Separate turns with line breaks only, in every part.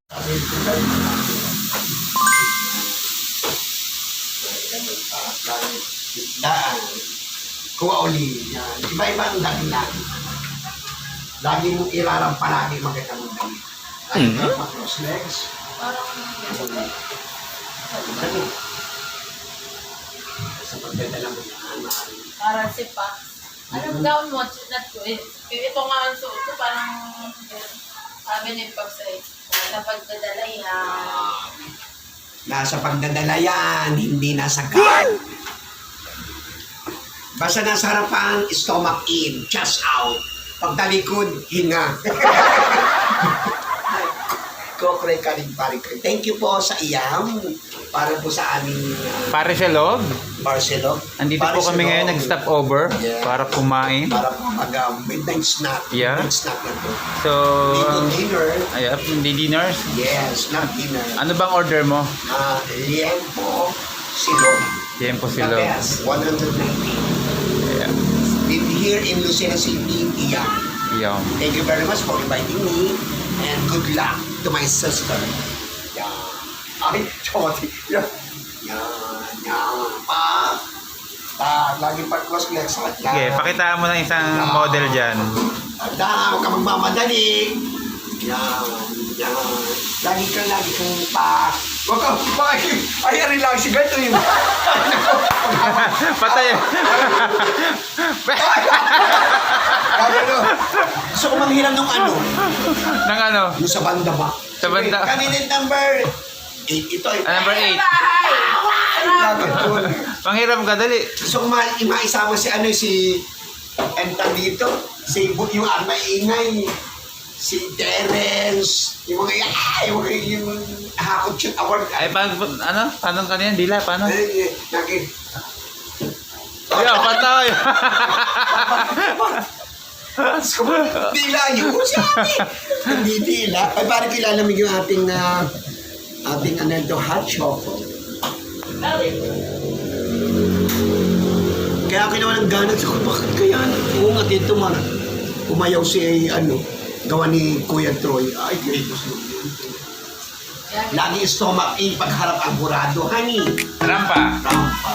Daan. Kuha uli. Yan. Iba-ibang dahilan. Lagi mong iraram palagi maganda mong damit. Lagi ka cross legs. Ganun. Sa pagdadala mo yan.
Parang si Pax. Anong gown mo? Ito nga ang suot ko, parang sabi ni Pax ay sa pagdadala yan.
Nasa pagdadala yan, hindi nasa gown. Basta nasa harapan, stomach in, chest out. Pagtalikod, hinga. Kokre ka rin, pare ka. Thank you po sa iyam. Para po sa aming
Pare sa loob.
Barcelona.
Andito po kami ngayon, nag-stop over para kumain.
Para po midnight snack.
Yeah.
Midnight snack na po.
So,
Dinner.
ayun, hindi dinners.
Yes, not dinner.
Ano bang order mo?
Liempo silog.
Tiempo
The
silog.
best, 190.
Yeah.
Live here in Lucena City, Iyan.
Yum.
Thank you very much for inviting me. And good luck to my sister. Yan. Ay, choti. Yan. Yan. Lagi pa cross legs.
Sige, pakitaan mo ng isang model dyan.
Huwag ka magmamadali. Yan. Yan. Lagi kang pa. Huwag ka, ay, lang si ganito yun.
Patay.
Gusto ko manghiram ng ano?
Nang ano?
Yung sa banda ba?
Sa banda.
Kaninin number 8. Ito ay...
Number 8. Panghiram ka, dali.
Gusto ko maisama si ano si... Entang dito. Si yung maingay. Si Terence. Yung mga yung hakot shoot award.
Ay, ano? Paano kanina? Dila, paano? Yeah, patay.
Gusto ko dila yun. Hindi dila. Ay, parang kilala mo yung ating ano ito, hot chocolate. Kaya ako naman ang gana sa bakit kaya oo nga dito umayaw si gawa ni Kuya Troy. Ay, greatest look. Lagi stomach in pagharap ang burado, honey.
Rampa.
Rampa.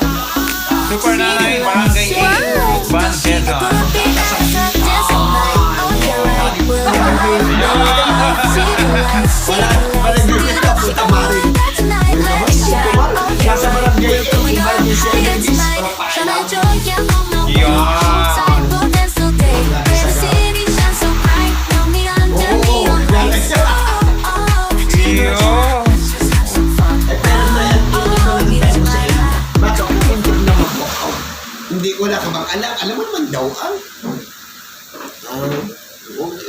Super Nanay, Barangay 8, Van Quezon.
Wala gawin ka po tamari. Nasa barangay 8, iba niya siya yung hindi ko na kabang alam mo naman daw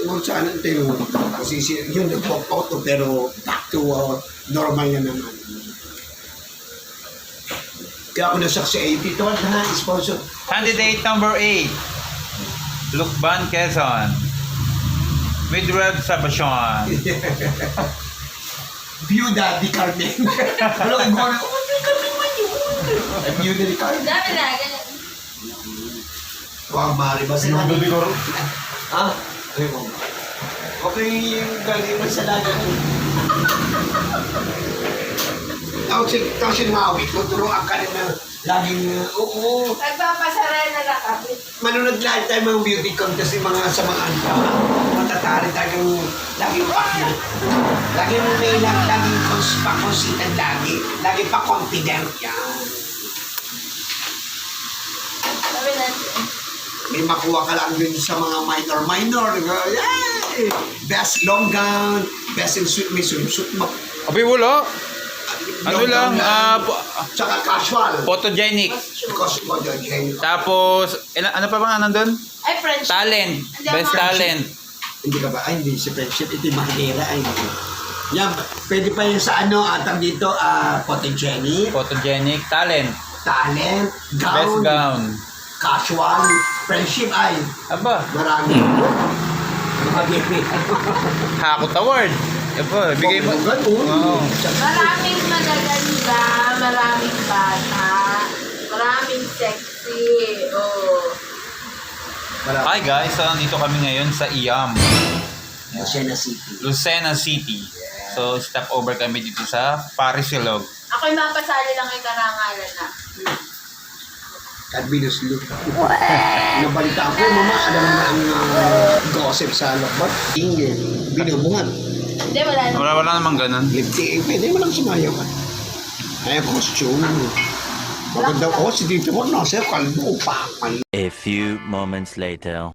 huwag sana tayo kasi yun nagpapauto pero back to normal na naman. Kaya ako nasaksi dito at sponsor
Candidate number 8, Lukban Quezon. With Red Sabacion.
Viuda di Carmen. Wala kang gawin ko, di Carmen man yun. Viuda di Carmen.
Dami na, ganyan.
Huwag mari ba sila? Ha? Ay mo. Okay yung galing mo sa lagat. Tapos yung mga week, tuturuan ka rin na laging, oo.
Nagpapasaray na lang kami.
Manunod lahat tayo mga beauty contest yung mga sa mga matatari tayong laging pakya. Laging may laging pa-consited lagi pa-confident yan.
Sabi natin.
May makuha ka lang din sa mga minor. Yay! Best long gown, best in suit, may swimsuit mo.
Abi, wala. Ano lang,
Tsaka casual.
photogenic.
Because photogenic.
Tapos, ano pa bang nandun?
Ay, French.
Talent. Best talent.
Hindi ka ba? Ay, hindi. Si friendship. Ito yung mahirera. Ay, hindi. Yan. Pwede pa yun sa atang dito, photogenic.
Photogenic. Talent.
Talent. Gown.
Best gown.
Casual. Friendship. Ay,
Aba,
marami.
Hakot Award. Aba, bigay mo. Oo.
Maraming magaganda, maraming bata, maraming sexy. Oh.
Hi guys, so nandito kami ngayon sa IAM,
Lucena City.
Lucena City. So, stop over kami dito sa Parisilog.
Ako'y mapasali lang kay karangalan na.
Cadminus Loop. Nabalita ko, mama, alam mo na ang gossip sa lakbat. Ingin, binubuhat.
Hindi, wala na.
Wala namang ganun.
Lipti, pwede mo lang sumayaw ka. Ay, costume. Maganda ko, si Tito mo, nasa kalbo pa.
A few moments later.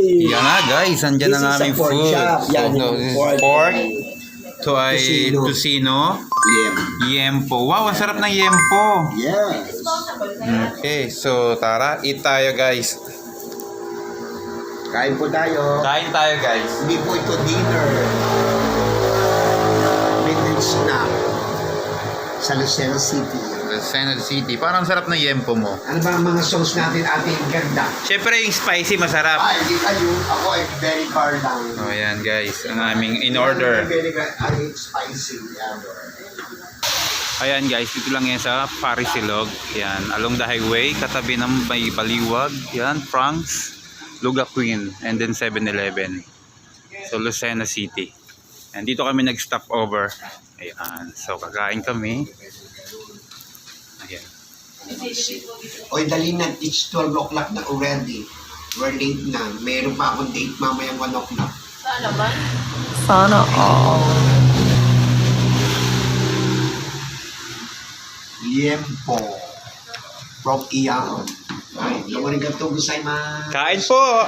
Yan na guys, andyan
This
na
is a
aming
pork
food.
chop. Yan,
So,
yung
this is
pork.
pork. To ay
Tocino.
Tocino.
Yeah.
Yempo. Wow, ang sarap ng yempo.
Yes.
Disposable kaya.
Okay, so tara, eat tayo guys.
Kain po tayo.
Kain tayo guys.
Hindi po ito dinner. Midnight snack. Sa Lucena City.
Lucena City. Parang sarap ng yempo mo.
Ano ba ang mga songs natin ating ganda?
Siyempre yung spicy masarap.
Ay, hindi kayo. Ako ay very car lang.
Oh, yan guys, ang aming in order.
I hate spicy.
Ayan guys, dito lang yan sa Parisilog. Yan, along the highway, katabi ng may Baliwag. Yan, Franks, Luga Queen, and then 7-Eleven. So, Lucena City. And dito kami nag-stop over. Ayan, so kakain kami. Ayan.
Oy, dali na. It's 12 o'clock na already. We're late na. Meron pa akong date mamayang 1 o'clock.
Saan naman?
Sana all.
Yempo. From Iyan. Ay, arigatou gozaimasu.
Kain po!